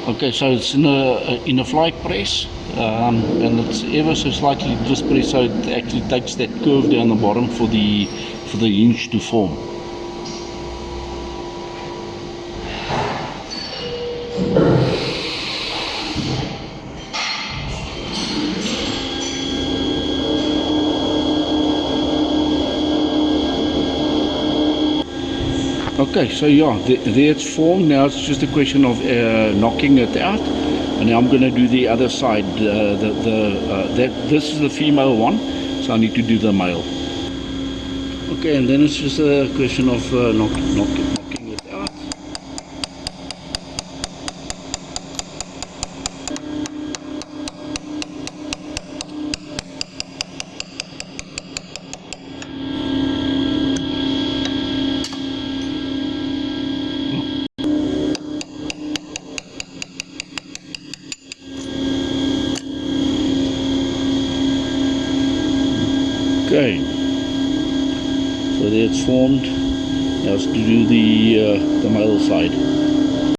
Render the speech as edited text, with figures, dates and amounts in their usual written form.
Okay, so it's in a fly press, and it's ever so slightly twist press, so it actually takes that curve down the bottom for the hinge to form. Okay, so yeah, there it's formed. Now it's just a question of knocking it out, and now I'm going to do the other side. This is the female one, so I need to do the male. Okay, and then it's just a question of knocking it out. Okay, so there it's formed. Now it's to do the male side.